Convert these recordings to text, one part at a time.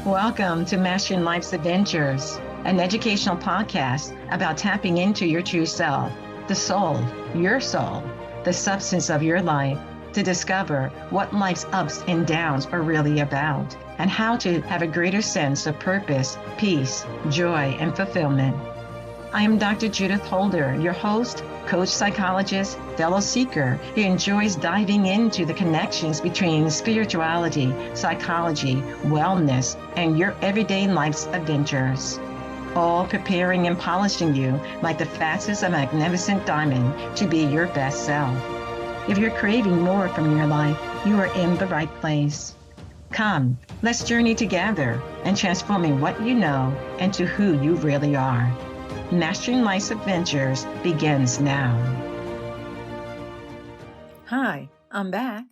Welcome to Mastering Life's Adventures, an educational podcast about tapping into your true self, the soul, the substance of your life, to discover what life's ups and downs are really about, and how to have a greater sense of purpose, peace, joy, and fulfillment. I am Dr. Judith Holder, your host, coach, psychologist, fellow seeker who enjoys diving into the connections between spirituality, psychology, wellness, and your everyday life's adventures. All preparing and polishing you like the facets of a magnificent diamond to be your best self. If you're craving more from your life, you are in the right place. Come, let's journey together and transforming what you know into who you really are. Mastering Life's Adventures begins now. Hi, I'm back,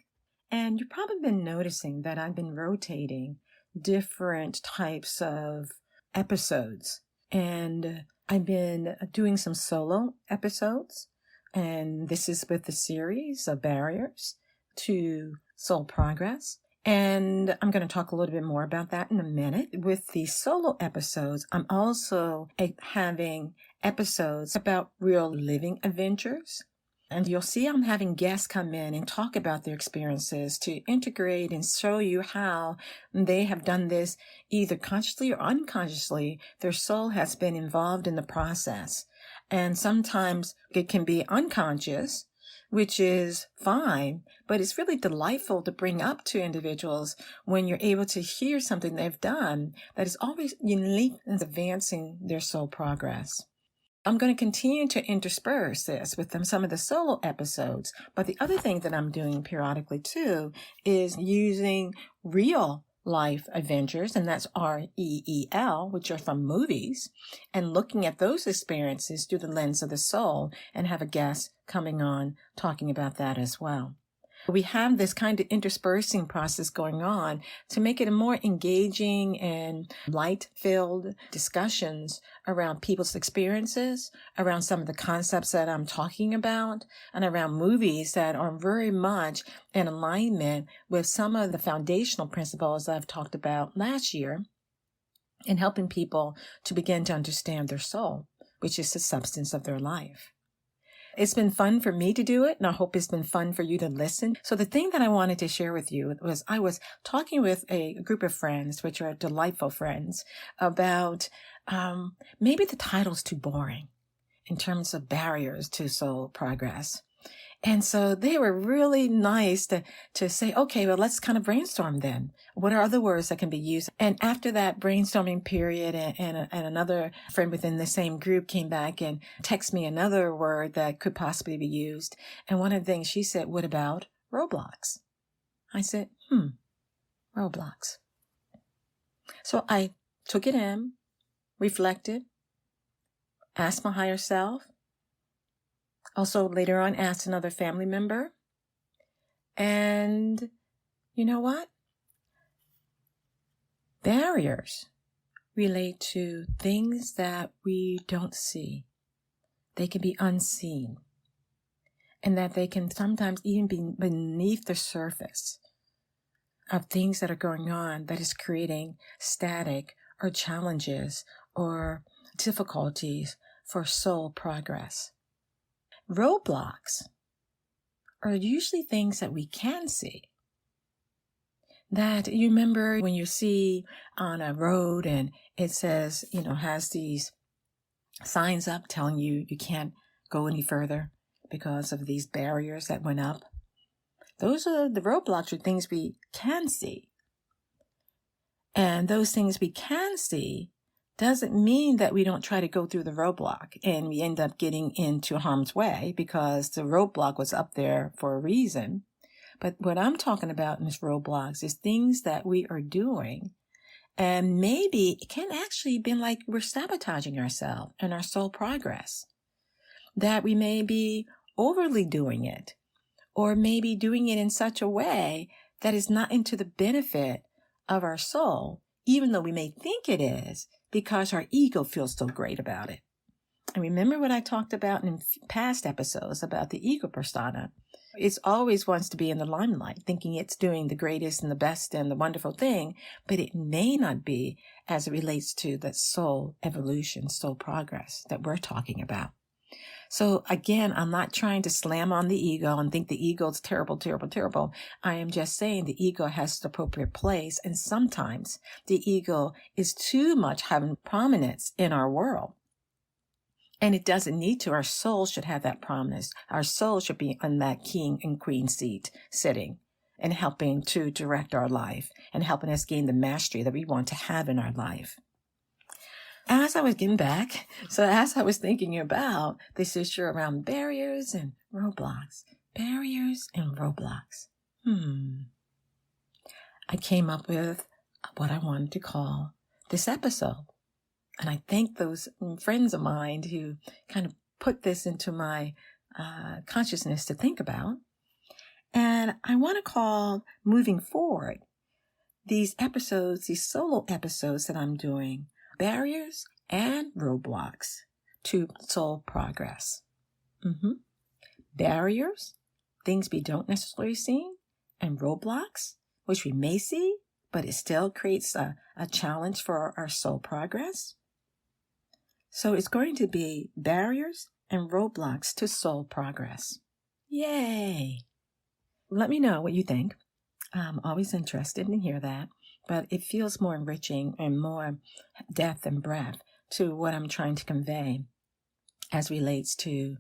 and you've probably been noticing that I've been rotating different types of episodes, and I've been doing some solo episodes, and this is with the series of barriers to soul progress. And I'm going to talk a little bit more about that in a minute. With the solo episodes, I'm also having episodes about real living adventures. And you'll see I'm having guests come in and talk about their experiences to integrate and show you how they have done this either consciously or unconsciously. Their soul has been involved in the process. And sometimes it can be unconscious, which is fine, but it's really delightful to bring up to individuals when you're able to hear something they've done that is always unique and advancing their soul progress. I'm going to continue to intersperse this with some of the solo episodes, but the other thing that I'm doing periodically too is using real life adventures, and that's REEL, which are from movies, and looking at those experiences through the lens of the soul, and have a guest coming on talking about that as well. We have this kind of interspersing process going on to make it a more engaging and light-filled discussions around people's experiences, around some of the concepts that I'm talking about, and around movies that are very much in alignment with some of the foundational principles I've talked about last year in helping people to begin to understand their soul, which is the substance of their life. It's been fun for me to do it, and I hope it's been fun for you to listen. So the thing that I wanted to share with you was I was talking with a group of friends, which are delightful friends, about maybe the title's too boring in terms of barriers to soul progress. And so they were really nice to say, okay, well, let's kind of brainstorm then. What are other words that can be used? And after that brainstorming period, and another friend within the same group came back and texted me another word that could possibly be used. And one of the things she said, what about roadblocks? I said, roadblocks. So I took it in, reflected, asked my higher self. Also, later on, asked another family member. And you know what? Barriers relate to things that we don't see. They can be unseen. And that they can sometimes even be beneath the surface of things that are going on that is creating static or challenges or difficulties for soul progress. Roadblocks are usually things that we can see. That you remember when you see on a road and it says, has these signs up telling you you can't go any further because of these barriers that went up. Those are the roadblocks, are things we can see. And those things we can see doesn't mean that we don't try to go through the roadblock and we end up getting into harm's way because the roadblock was up there for a reason. But what I'm talking about in this roadblocks is things that we are doing, and maybe it can actually be like we're sabotaging ourselves and our soul progress. That we may be overly doing it, or maybe doing it in such a way that is not into the benefit of our soul, even though we may think it is, because our ego feels so great about it. And remember what I talked about in past episodes about the ego persona. It always wants to be in the limelight, thinking it's doing the greatest and the best and the wonderful thing, but it may not be as it relates to the soul evolution, soul progress that we're talking about. So again, I'm not trying to slam on the ego and think the ego is terrible, terrible, terrible. I am just saying the ego has the appropriate place. And sometimes the ego is too much having prominence in our world. And it doesn't need to. Our soul should have that prominence. Our soul should be on that king and queen seat sitting and helping to direct our life and helping us gain the mastery that we want to have in our life. As I was getting back, as I was thinking about this issue around barriers and roadblocks, I came up with what I wanted to call this episode. And I thank those friends of mine who kind of put this into my consciousness to think about. And I want to call moving forward these episodes, these solo episodes that I'm doing, barriers and roadblocks to soul progress. Barriers, things we don't necessarily see, and roadblocks, which we may see, but it still creates a challenge for our soul progress. So it's going to be barriers and roadblocks to soul progress. Yay! Let me know what you think. I'm always interested in hear that, but it feels more enriching and more depth and breadth to what I'm trying to convey as relates to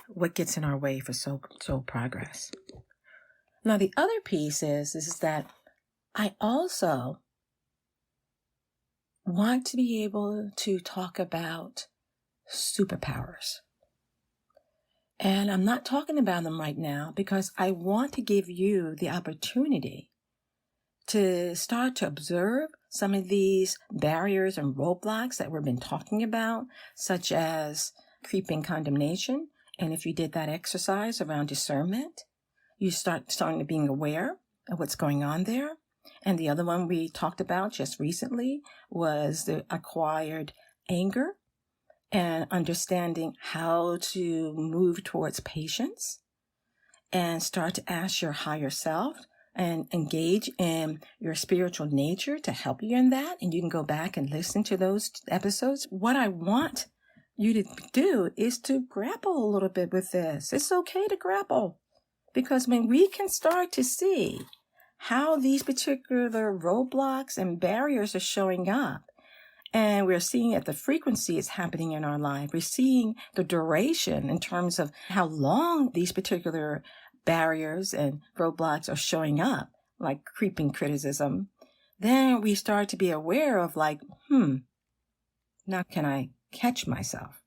what gets in our way for soul progress. Now, the other piece is that I also want to be able to talk about superpowers. And I'm not talking about them right now because I want to give you the opportunity to start to observe some of these barriers and roadblocks that we've been talking about, such as creeping condemnation. And if you did that exercise around discernment, you starting to being aware of what's going on there. And the other one we talked about just recently was the acquired anger and understanding how to move towards patience and start to ask your higher self and engage in your spiritual nature to help you in that. And you can go back and listen to those episodes. What I want you to do is to grapple a little bit with this. It's okay to grapple because when we can start to see how these particular roadblocks and barriers are showing up, and we're seeing that the frequency is happening in our life. We're seeing the duration in terms of how long these particular barriers and roadblocks are showing up, like creeping criticism. Then we start to be aware of now can I catch myself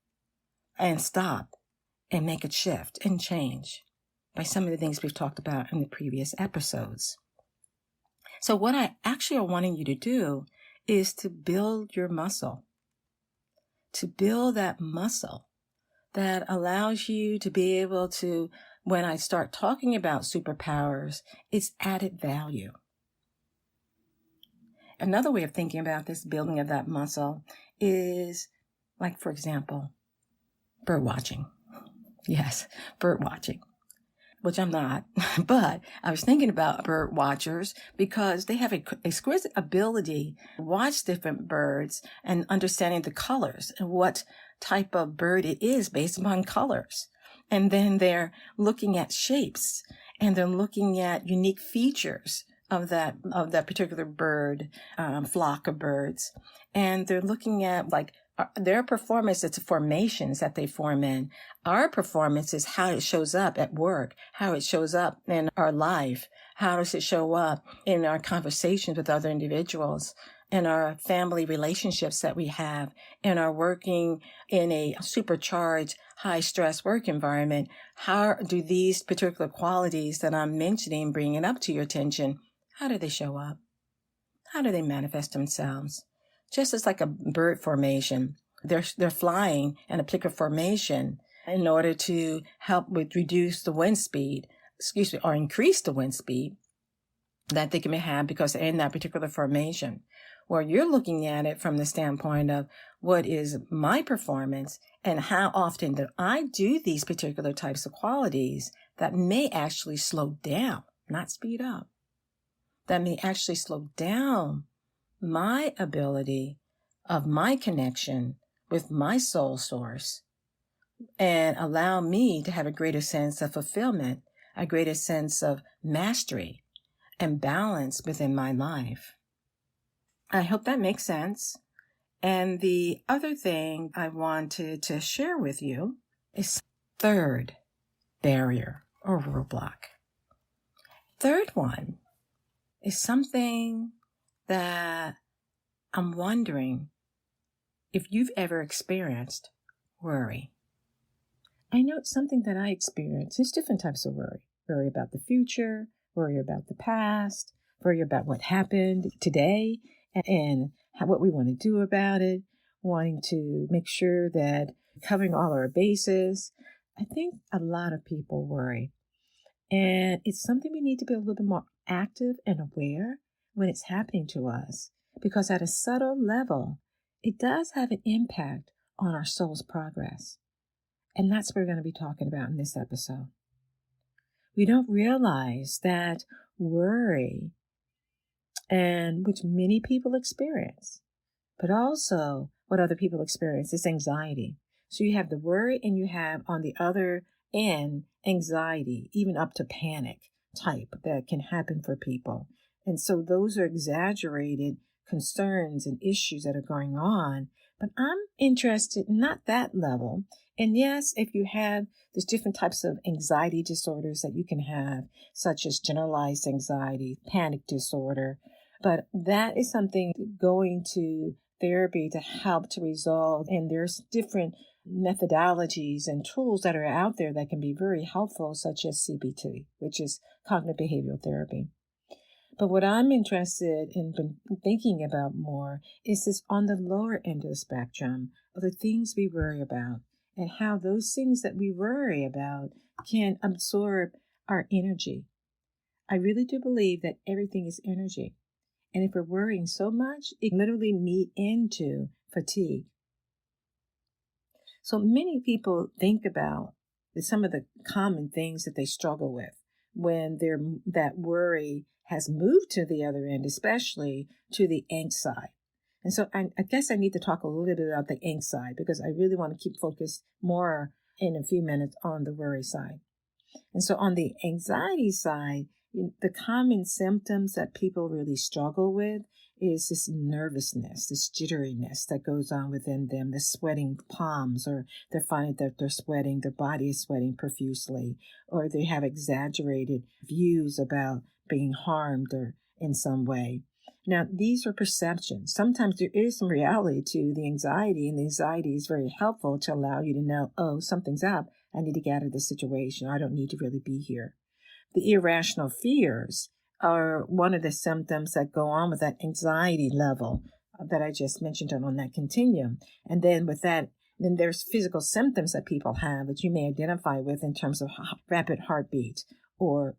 and stop and make a shift and change by some of the things we've talked about in the previous episodes. So what I actually are wanting you to do is to build your muscle, to build that muscle that allows you to be able to, when I start talking about superpowers, it's added value. Another way of thinking about this building of that muscle is, like, for example, bird watching. Yes, bird watching. Which I'm not, but I was thinking about bird watchers because they have an exquisite ability to watch different birds and understanding the colors and what type of bird it is based upon colors. And then they're looking at shapes and they're looking at unique features of that particular bird, flock of birds. And they're looking at their performance, it's formations that they form in. Our performance is how it shows up at work, how it shows up in our life, how does it show up in our conversations with other individuals, in our family relationships that we have, in our working in a supercharged, high-stress work environment. How do these particular qualities that I'm mentioning, bringing up to your attention, how do they show up? How do they manifest themselves? Just as like a bird formation, they're flying in a particular formation in order to help reduce the wind speed, or increase the wind speed that they can have because they're in that particular formation. Where you're looking at it from the standpoint of what is my performance and how often do I do these particular types of qualities that may actually slow down, not speed up, that may actually slow down my ability of my connection with my soul source and allow me to have a greater sense of fulfillment, a greater sense of mastery and balance within my life. I hope that makes sense. And the other thing I wanted to share with you is third barrier or roadblock. Third one is something that I'm wondering if you've ever experienced worry. I know it's something that I experience. There's different types of worry. Worry about the future, worry about the past, worry about what happened today and what we want to do about it, wanting to make sure that covering all our bases. I think a lot of people worry. And it's something we need to be a little bit more active and aware when it's happening to us. Because at a subtle level, it does have an impact on our soul's progress. And that's what we're going to be talking about in this episode. We don't realize that worry, and which many people experience, but also what other people experience is anxiety. So you have the worry and you have on the other end anxiety, even up to panic type that can happen for people. And so those are exaggerated concerns and issues that are going on. But I'm interested, not that level. And yes, if you have, there's different types of anxiety disorders that you can have, such as generalized anxiety, panic disorder. But that is something going to therapy to help to resolve. And there's different methodologies and tools that are out there that can be very helpful, such as CBT, which is cognitive behavioral therapy. But what I'm interested in thinking about more is this on the lower end of the spectrum of the things we worry about and how those things that we worry about can absorb our energy. I really do believe that everything is energy. And if we're worrying so much, it literally lead into fatigue. So many people think about some of the common things that they struggle with when that worry has moved to the other end, especially to the angst side. And so I guess I need to talk a little bit about the angst side because I really want to keep focused more in a few minutes on the worry side. And so on the anxiety side, the common symptoms that people really struggle with is this nervousness, this jitteriness that goes on within them, the sweating palms, or they're finding that they're sweating, their body is sweating profusely, or they have exaggerated views about being harmed or in some way. Now, these are perceptions. Sometimes there is some reality to the anxiety, and the anxiety is very helpful to allow you to know, oh, something's up. I need to get out of this situation. I don't need to really be here. The irrational fears are one of the symptoms that go on with that anxiety level that I just mentioned on that continuum. And then with that, then there's physical symptoms that people have that you may identify with in terms of rapid heartbeat or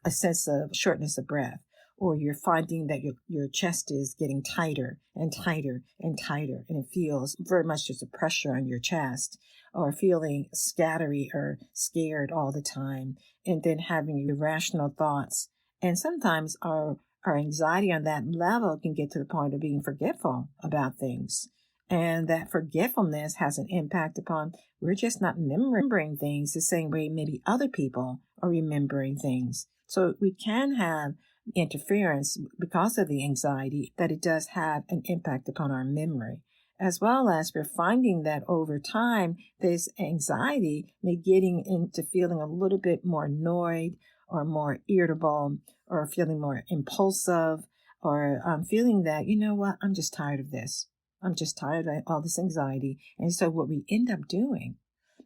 a sense of shortness of breath, or you're finding that your chest is getting tighter and tighter and tighter, and it feels very much just a pressure on your chest, or feeling scattery or scared all the time, and then having irrational thoughts. And sometimes our anxiety on that level can get to the point of being forgetful about things. And that forgetfulness has an impact upon, we're just not remembering things the same way maybe other people are remembering things. So we can have interference because of the anxiety, that it does have an impact upon our memory, as well as we're finding that over time, this anxiety may getting into feeling a little bit more annoyed or more irritable or feeling more impulsive or feeling that, you know what, I'm just tired of this. I'm just tired of all this anxiety. And so what we end up doing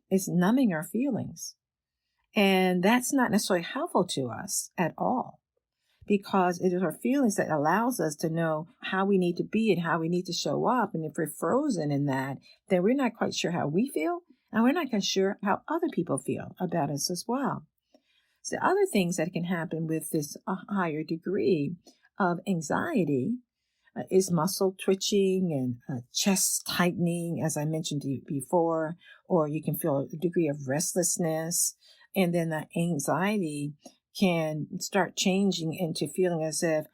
is numbing our feelings. And that's not necessarily helpful to us at all, because it is our feelings that allows us to know how we need to be and how we need to show up. And if we're frozen in that, then we're not quite sure how we feel, and we're not quite sure how other people feel about us as well. So other things that can happen with this higher degree of anxiety is muscle twitching and chest tightening, as I mentioned before, or you can feel a degree of restlessness. And then the anxiety can start changing into feeling as if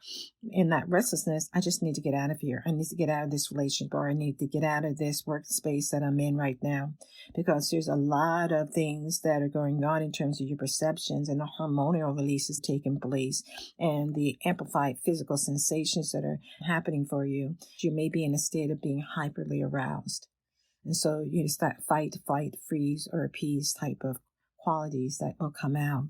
in that restlessness, I just need to get out of here. I need to get out of this relationship, or I need to get out of this workspace that I'm in right now, because there's a lot of things that are going on in terms of your perceptions and the hormonal releases taking place and the amplified physical sensations that are happening for you. You may be in a state of being hyperly aroused. And so it's that fight, flight, freeze, or appease type of qualities that will come out.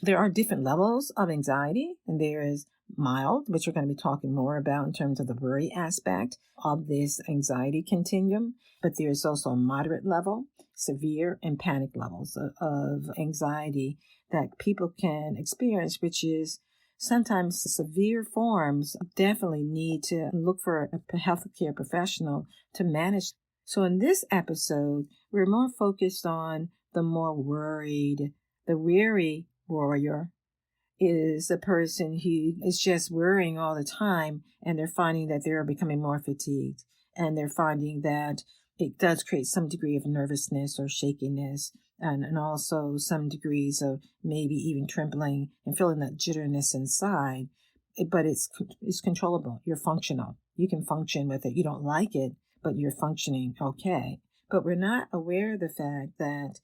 There are different levels of anxiety, and there is mild, which we're going to be talking more about in terms of the worry aspect of this anxiety continuum. But there's also a moderate level, severe, and panic levels of anxiety that people can experience, which is sometimes the severe forms definitely need to look for a healthcare professional to manage. So in this episode, we're more focused on the more worried, the weary warrior is a person who is just worrying all the time, and they're finding that they're becoming more fatigued, and they're finding that it does create some degree of nervousness or shakiness, and also some degrees of maybe even trembling and feeling that jitteriness inside. But it's controllable. You're functional. You can function with it. You don't like it, but you're functioning okay. But we're not aware of the fact that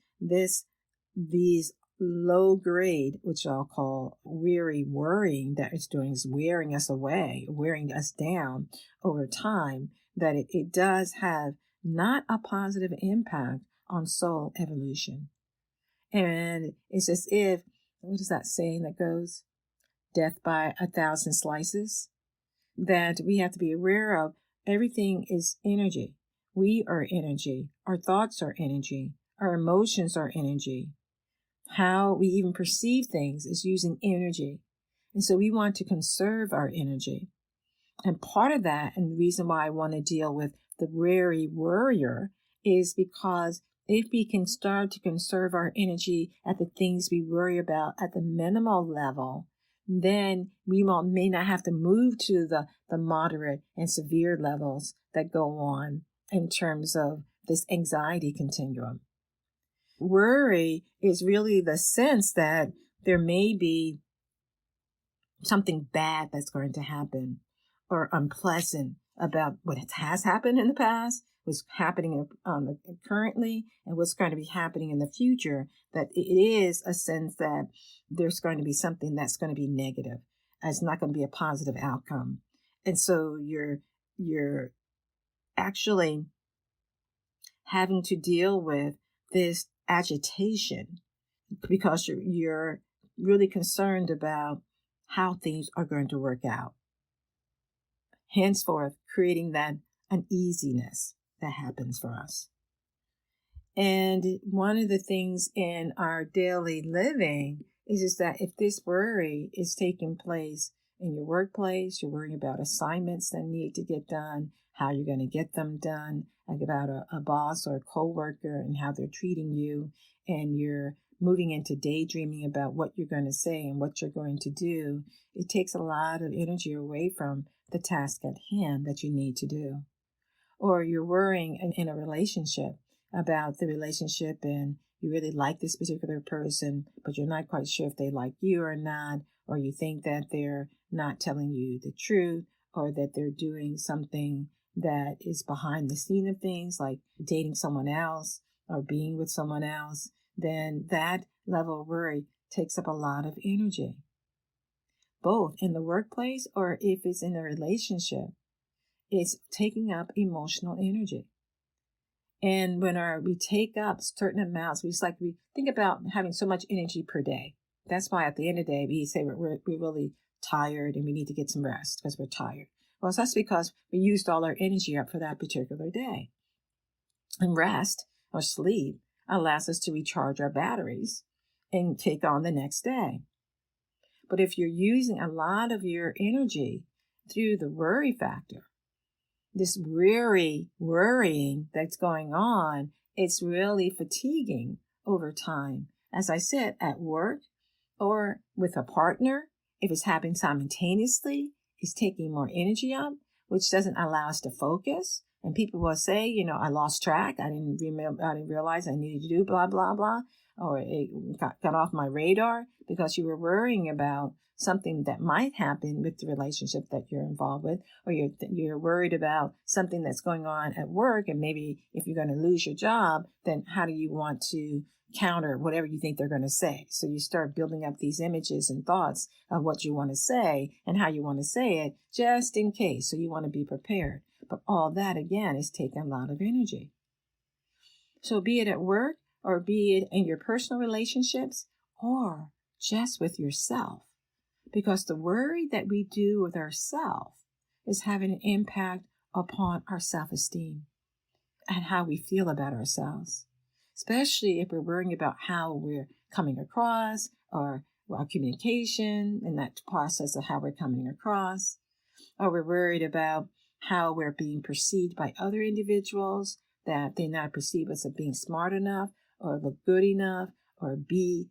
these low grade, which I'll call weary worrying, that it's doing is wearing us away, wearing us down over time, that it does have not a positive impact on soul evolution. And it's as if, what is that saying that goes? Death by 1,000 slices? That we have to be aware of. Everything is energy. We are energy. Our thoughts are energy. Our emotions are energy. How we even perceive things is using energy. And so we want to conserve our energy. And part of that, and the reason why I want to deal with the weary worrier, is because if we can start to conserve our energy at the things we worry about at the minimal level, then we may not have to move to the moderate and severe levels that go on in terms of this anxiety continuum. Worry is really the sense that there may be something bad that's going to happen or unpleasant about what has happened in the past, what's happening currently, and what's going to be happening in the future. That it is a sense that there's going to be something that's going to be negative. It's not going to be a positive outcome. And so you're actually having to deal with this agitation because you're really concerned about how things are going to work out. Henceforth, creating that uneasiness that happens for us. And one of the things in our daily living is that if this worry is taking place in your workplace, you're worrying about assignments that need to get done, how you're going to get them done, like about a boss or a coworker and how they're treating you, and you're moving into daydreaming about what you're going to say and what you're going to do, it takes a lot of energy away from the task at hand that you need to do. Or you're worrying in a relationship about the relationship, and you really like this particular person, but you're not quite sure if they like you or not, or you think that they're not telling you the truth, or that they're doing something that is behind the scene of things, like dating someone else or being with someone else, then that level of worry takes up a lot of energy, both in the workplace or if it's in a relationship. It's taking up emotional energy. And when we take up certain amounts, we think about having so much energy per day. That's why at the end of the day, we say we're really tired and we need to get some rest because we're tired. Well, that's because we used all our energy up for that particular day. And rest or sleep allows us to recharge our batteries and take on the next day. But if you're using a lot of your energy through the worry factor, this weary worrying that's going on, it's really fatiguing over time. As I said, at work or with a partner, if it's happening simultaneously, it's taking more energy up, which doesn't allow us to focus. And people will say, I lost track. I didn't realize I needed to do blah, blah, blah. or it got off my radar because you were worrying about something that might happen with the relationship that you're involved with, or you're worried about something that's going on at work, and maybe if you're going to lose your job, then how do you want to counter whatever you think they're going to say? So you start building up these images and thoughts of what you want to say and how you want to say it, just in case. So you want to be prepared. But all that, again, is taking a lot of energy. So be it at work, or be it in your personal relationships, or just with yourself. Because the worry that we do with ourselves is having an impact upon our self-esteem and how we feel about ourselves. Especially if we're worrying about how we're coming across, or our communication and that process of how we're coming across. Or we're worried about how we're being perceived by other individuals, that they not perceive us as being smart enough, or look good enough, or be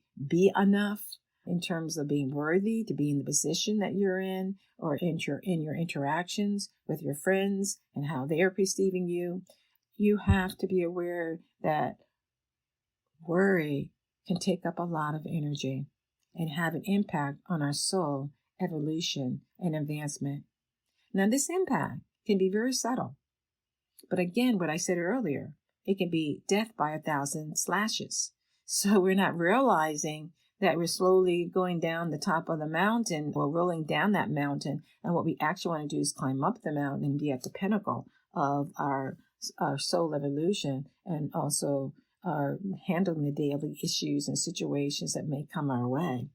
enough in terms of being worthy to be in the position that you're in, or in your interactions with your friends and how they're perceiving you. You have to be aware that worry can take up a lot of energy and have an impact on our soul, evolution, and advancement. Now, this impact can be very subtle. But again, what I said earlier, it can be death by 1,000 slashes. So we're not realizing that we're slowly going down the top of the mountain, or rolling down that mountain. And what we actually want to do is climb up the mountain and be at the pinnacle of our soul evolution, and also are handling the daily issues and situations that may come our way.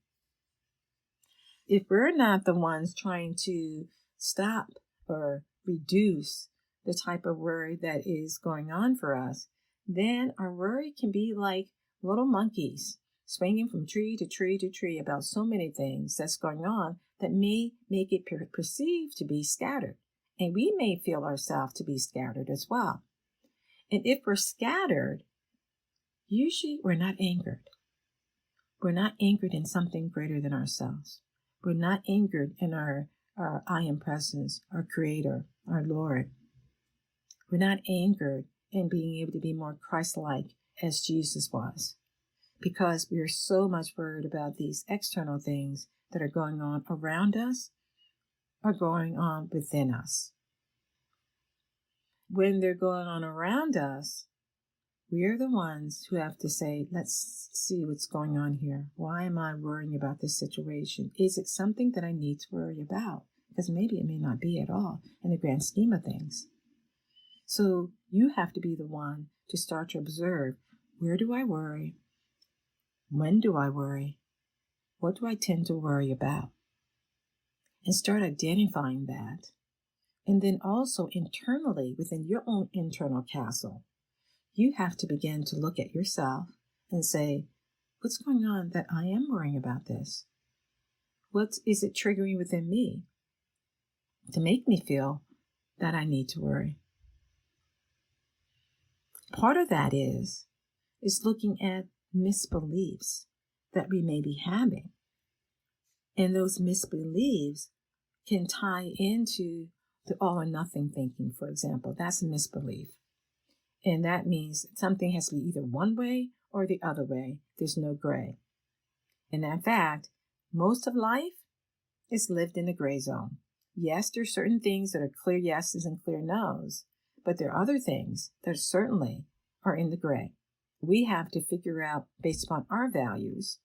If we're not the ones trying to stop or reduce the type of worry that is going on for us, then our worry can be like little monkeys swinging from tree to tree to tree about so many things that's going on that may make it perceived to be scattered. And we may feel ourselves to be scattered as well. And if we're scattered, usually we're not anchored. We're not anchored in something greater than ourselves. We're not anchored in our I am presence, our Creator, our Lord. We're not anchored in being able to be more Christ-like as Jesus was, because we are so much worried about these external things that are going on around us or going on within us. When they're going on around us, we're the ones who have to say, let's see what's going on here. Why am I worrying about this situation? Is it something that I need to worry about? Because maybe it may not be at all in the grand scheme of things. So you have to be the one to start to observe, where do I worry? When do I worry? What do I tend to worry about? And start identifying that. And then also internally, within your own internal castle, you have to begin to look at yourself and say, what's going on that I am worrying about this? What is it triggering within me to make me feel that I need to worry? Part of that is looking at misbeliefs that we may be having. And those misbeliefs can tie into the all or nothing thinking, for example. That's a misbelief. And that means something has to be either one way or the other way. There's no gray. And in fact, most of life is lived in the gray zone. Yes, there's certain things that are clear yeses and clear nos, but there are other things that certainly are in the gray. We have to figure out, based upon our values,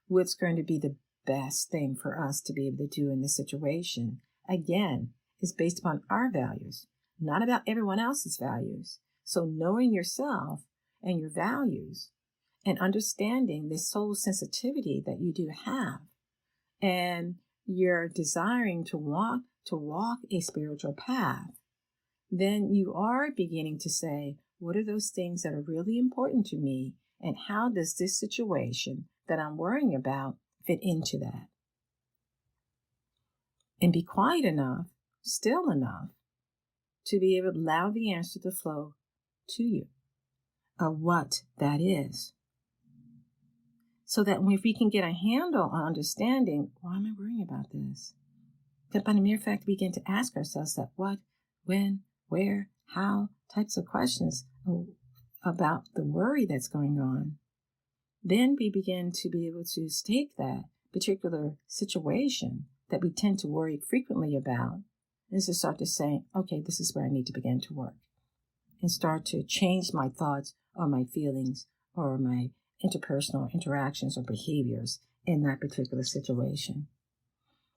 what's going to be the best thing for us to be able to do in this situation. Again, is based upon our values, not about everyone else's values. So knowing yourself and your values and understanding the soul sensitivity that you do have, and you're desiring to walk a spiritual path, then you are beginning to say, what are those things that are really important to me, and how does this situation that I'm worrying about fit into that? And be quiet enough, still enough, to be able to allow the answer to flow to you of what that is. So that if we can get a handle on understanding, why am I worrying about this? That by the mere fact we begin to ask ourselves that what, when, where, how types of questions about the worry that's going on, then we begin to be able to take that particular situation that we tend to worry frequently about and to start to say, okay, this is where I need to begin to work, and start to change my thoughts or my feelings or my interpersonal interactions or behaviors in that particular situation.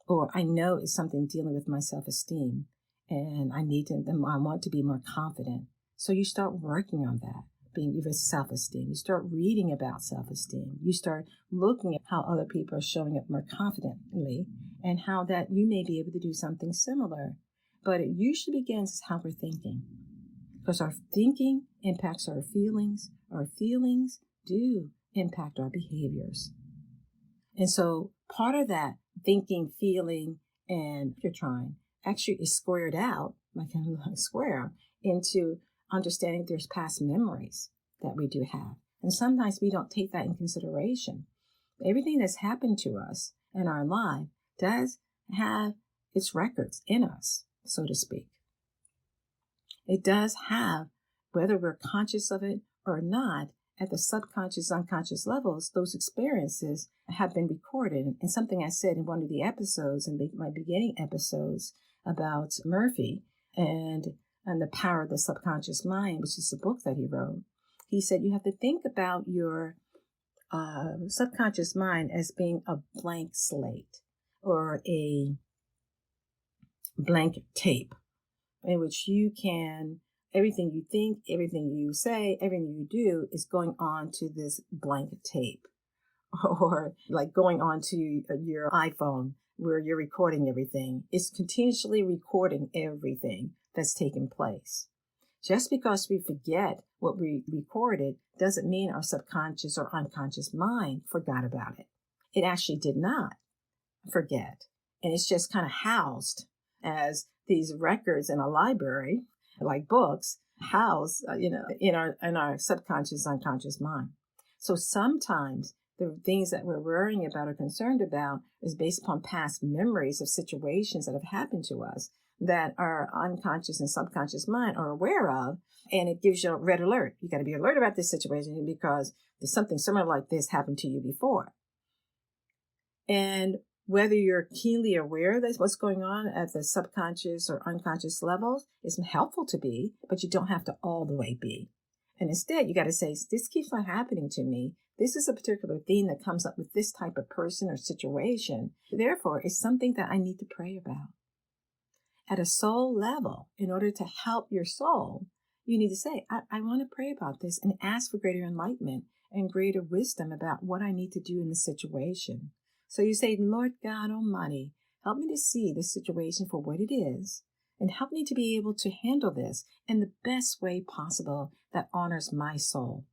Or I know it's something dealing with my self-esteem, and I want to be more confident. So you start working on that, being with self-esteem. You start reading about self-esteem. You start looking at how other people are showing up more confidently and how that you may be able to do something similar. But it usually begins with how we're thinking, because our thinking impacts our feelings. Our feelings do impact our behaviors. And so part of that thinking, feeling, and you're trying actually is squared out, like a square, into understanding there's past memories that we do have. And sometimes we don't take that in consideration. Everything that's happened to us in our life does have its records in us, so to speak. It does have, whether we're conscious of it or not, at the subconscious, unconscious levels, those experiences have been recorded. And something I said in one of the episodes, in my beginning episodes about Murphy and the power of the subconscious mind, which is the book that he wrote, he said you have to think about your subconscious mind as being a blank slate or a blank tape in which you can, everything you think, everything you say, everything you do is going on to this blank tape, or like going on to your iPhone where you're recording everything. It's continuously recording everything that's taken place. Just because we forget what we recorded doesn't mean our subconscious or unconscious mind forgot about it. It actually did not forget. And it's just kind of housed as these records in a library, like books, housed, in our subconscious, unconscious mind. So sometimes the things that we're worrying about or concerned about is based upon past memories of situations that have happened to us that our unconscious and subconscious mind are aware of, and it gives you a red alert. You got to be alert about this situation because there's something similar like this happened to you before. And whether you're keenly aware of what's going on at the subconscious or unconscious levels is helpful to be, but you don't have to all the way be. And instead, you got to say, this keeps on happening to me. This is a particular theme that comes up with this type of person or situation. Therefore, it's something that I need to pray about. At a soul level, in order to help your soul, you need to say, I want to pray about this and ask for greater enlightenment and greater wisdom about what I need to do in this situation. So you say, Lord God Almighty, help me to see this situation for what it is, and help me to be able to handle this in the best way possible that honors my soul.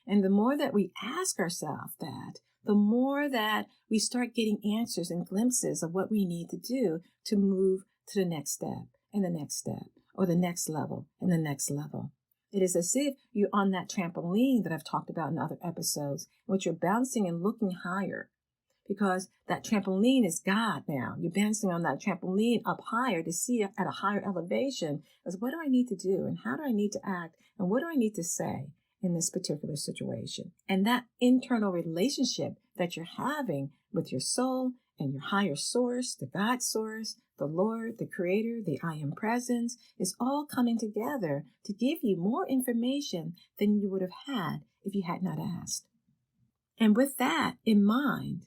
And the more that we ask ourselves that, the more that we start getting answers and glimpses of what we need to do to move to the next step and the next step, or the next level and the next level. It is as if you're on that trampoline that I've talked about in other episodes, in which you're bouncing and looking higher, because that trampoline is God now. You're bouncing on that trampoline up higher to see at a higher elevation as what do I need to do and how do I need to act and what do I need to say in this particular situation. And that internal relationship that you're having with your soul and your higher source, the God source, the Lord, the Creator, the I Am Presence, is all coming together to give you more information than you would have had if you had not asked. And with that in mind,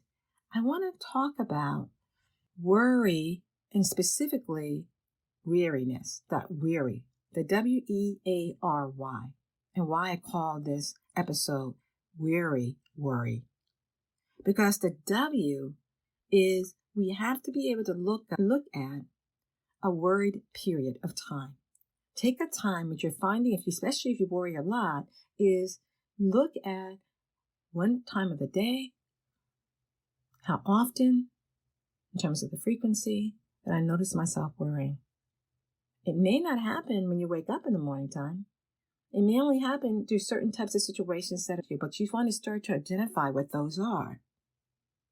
I want to talk about worry, and specifically weariness, that weary, the W.E.A.R.Y, and why I call this episode Weary Worry. Because the W is we have to be able to look at a worried period of time. Take a time which you're finding, especially if you worry a lot, is look at one time of the day, how often, in terms of the frequency, that I notice myself worrying. It may not happen when you wake up in the morning time. It may only happen through certain types of situations but you want to start to identify what those are.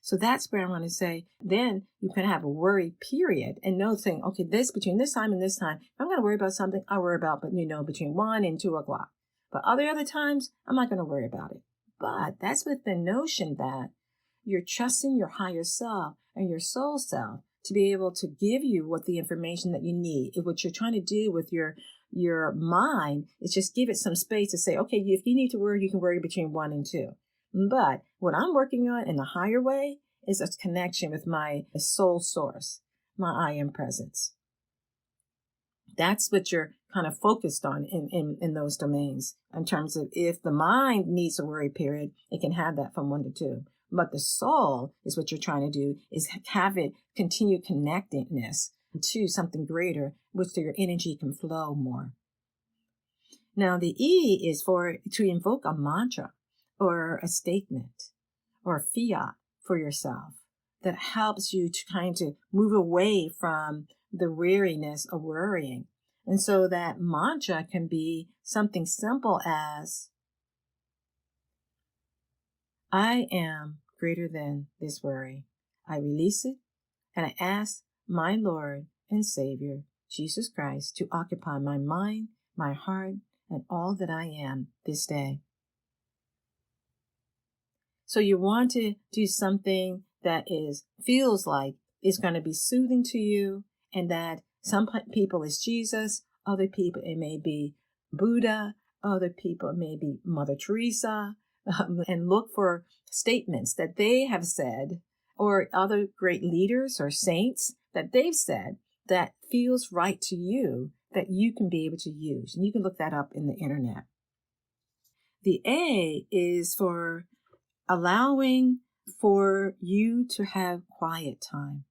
So that's where I want to say, then you can have a worry period and know saying, okay, between this time and this time, if I'm going to worry about something, I'll worry about, between 1 and 2 o'clock. But other times, I'm not going to worry about it. But that's with the notion that you're trusting your higher self and your soul self to be able to give you what the information that you need. If what you're trying to do with your mind is just give it some space to say, okay, if you need to worry, you can worry between 1 and 2. But what I'm working on in the higher way is a connection with my soul source, my I am presence. That's what you're kind of focused on in those domains, in terms of if the mind needs a worry period, it can have that from 1 to 2. But the soul is what you're trying to do is have it continue connectedness to something greater, which your energy can flow more. Now, the E is to invoke a mantra or a statement or fiat for yourself that helps you to kind of move away from the weariness of worrying. And so that mantra can be something simple as, I am greater than this worry. I release it, and I ask my Lord and Savior, Jesus Christ, to occupy my mind, my heart, and all that I am this day. So you want to do something that feels like it's going to be soothing to you, and that some people is Jesus, other people it may be Buddha, other people it may be Mother Teresa, and look for statements that they have said, or other great leaders or saints that they've said that feels right to you, that you can be able to use. And you can look that up in the internet. The A is for allowing for you to have quiet time.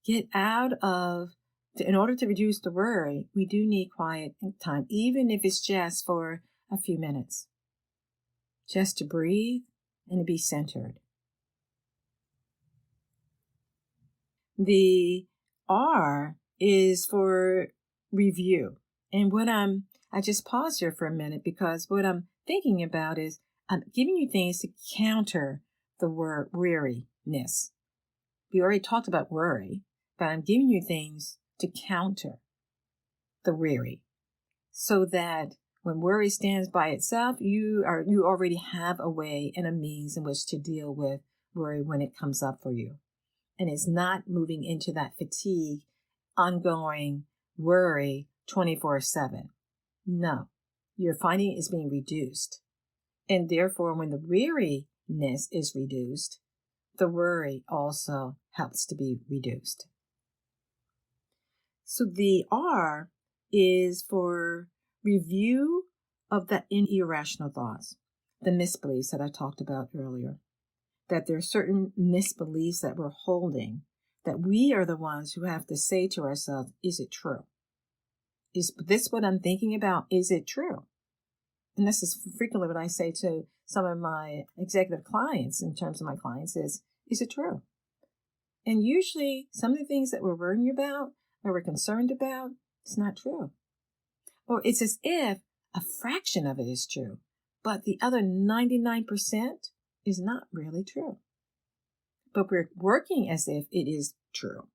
Get out of, in order to reduce the worry, we do need quiet time, even if it's just for a few minutes. Just to breathe and to be centered. The R is for review. And I just pause here for a minute, because what I'm thinking about is I'm giving you things to counter the word weariness. We already talked about worry, but I'm giving you things to counter the weary, so that when worry stands by itself, you already have a way and a means in which to deal with worry when it comes up for you. And it's not moving into that fatigue, ongoing worry 24/7. No, you're finding it's being reduced. And therefore, when the weariness is reduced, the worry also helps to be reduced. So the R is for review of the irrational thoughts, the misbeliefs that I talked about earlier. That there are certain misbeliefs that we're holding, that we are the ones who have to say to ourselves, is it true? Is this what I'm thinking about? Is it true? And this is frequently what I say to some of my executive clients, in terms of my clients, is it true? And usually some of the things that we're worrying about or we're concerned about, it's not true. Or it's as if a fraction of it is true, but the other 99% is not really true. But we're working as if it is true.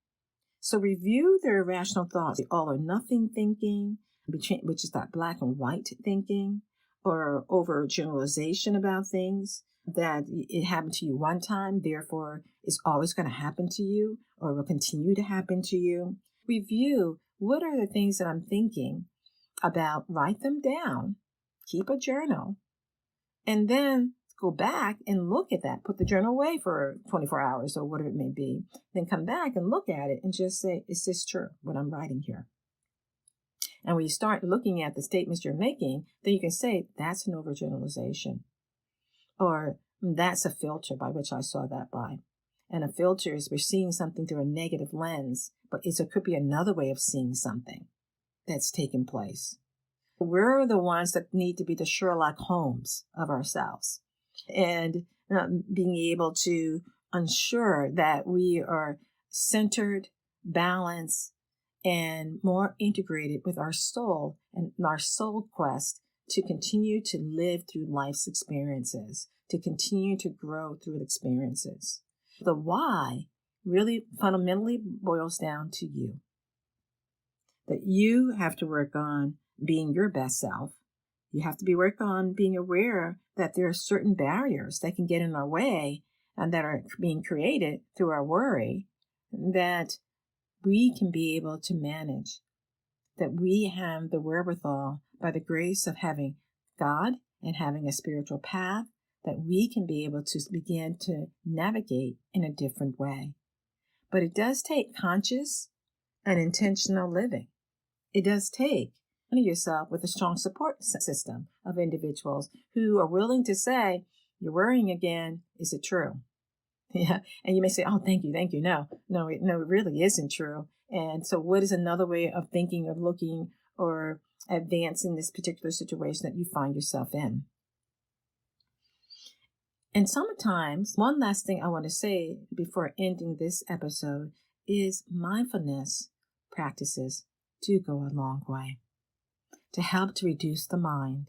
So review the irrational thoughts, the all or nothing thinking, which is that black and white thinking, or overgeneralization about things, that it happened to you one time, therefore it's always going to happen to you, or will continue to happen to you. Review, what are the things that I'm thinking about? Write them down, keep a journal, and then go back and look at that. Put the journal away for 24 hours or whatever it may be. Then come back and look at it and just say, is this true, what I'm writing here? And when you start looking at the statements you're making, then you can say, that's an overgeneralization. Or that's a filter by which I saw that by. And a filter is we're seeing something through a negative lens, but it could be another way of seeing something that's taken place. We're the ones that need to be the Sherlock Holmes of ourselves. And being able to ensure that we are centered, balanced, and more integrated with our soul and our soul quest to continue to live through life's experiences, to continue to grow through experiences. The why really fundamentally boils down to you. That you have to work on being your best self. You have to be working on being aware that there are certain barriers that can get in our way and that are being created through our worry that we can be able to manage, that we have the wherewithal by the grace of having God and having a spiritual path, that we can be able to begin to navigate in a different way. But it does take conscious and intentional living. It does take yourself with a strong support system of individuals who are willing to say, you're worrying again. Is it true? Yeah. And you may say, oh, thank you. No, it really isn't true. And so what is another way of thinking, of looking, or advancing this particular situation that you find yourself in? And sometimes, one last thing I want to say before ending this episode is mindfulness practices do go a long way to help to reduce the mind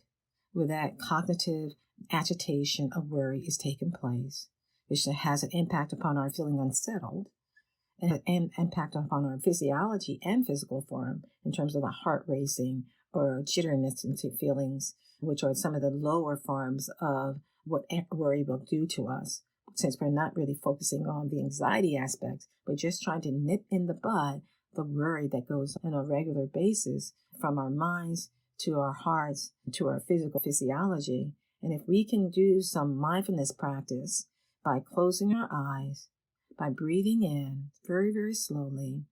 where that cognitive agitation of worry is taking place, which has an impact upon our feeling unsettled and an impact upon our physiology and physical form in terms of the heart racing or jitteriness into feelings, which are some of the lower forms of what worry will do to us. Since we're not really focusing on the anxiety aspects, we're just trying to nip in the bud the worry that goes on a regular basis from our minds to our hearts to our physical physiology. And if we can do some mindfulness practice by closing our eyes, by breathing in very, very slowly,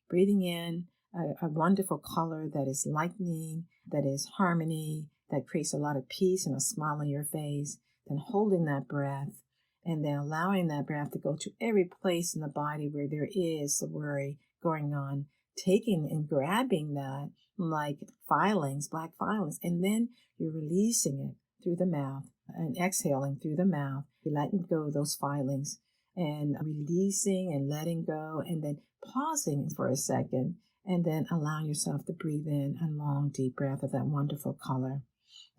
breathing in a wonderful color that is lightening, that is harmony, that creates a lot of peace and a smile on your face, then holding that breath and then allowing that breath to go to every place in the body where there is a worry going on, taking and grabbing that like filings, black filings, and then you're releasing it through the mouth and exhaling through the mouth. You're letting go of those filings and releasing and letting go and then pausing for a second and then allowing yourself to breathe in a long, deep breath of that wonderful color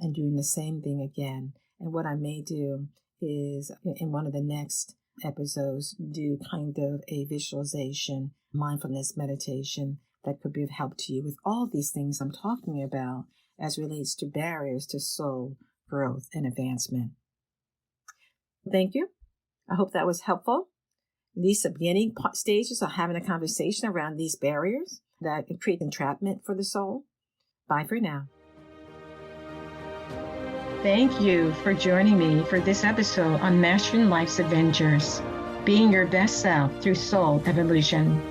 and doing the same thing again. And what I may do is in one of the next episodes, do kind of a visualization, mindfulness meditation that could be of help to you with all these things I'm talking about as relates to barriers to soul growth and advancement. Thank you. I hope that was helpful. These beginning stages of having a conversation around these barriers that can create entrapment for the soul. Bye for now. Thank you for joining me for this episode on Mastering Life's Adventures, being your best self through soul evolution.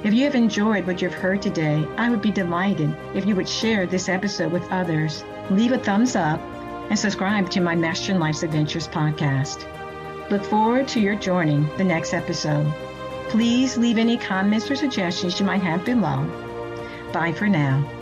If you have enjoyed what you've heard today, I would be delighted if you would share this episode with others, leave a thumbs up, and subscribe to my Mastering Life's Adventures podcast. Look forward to your joining the next episode. Please leave any comments or suggestions you might have below. Bye for now.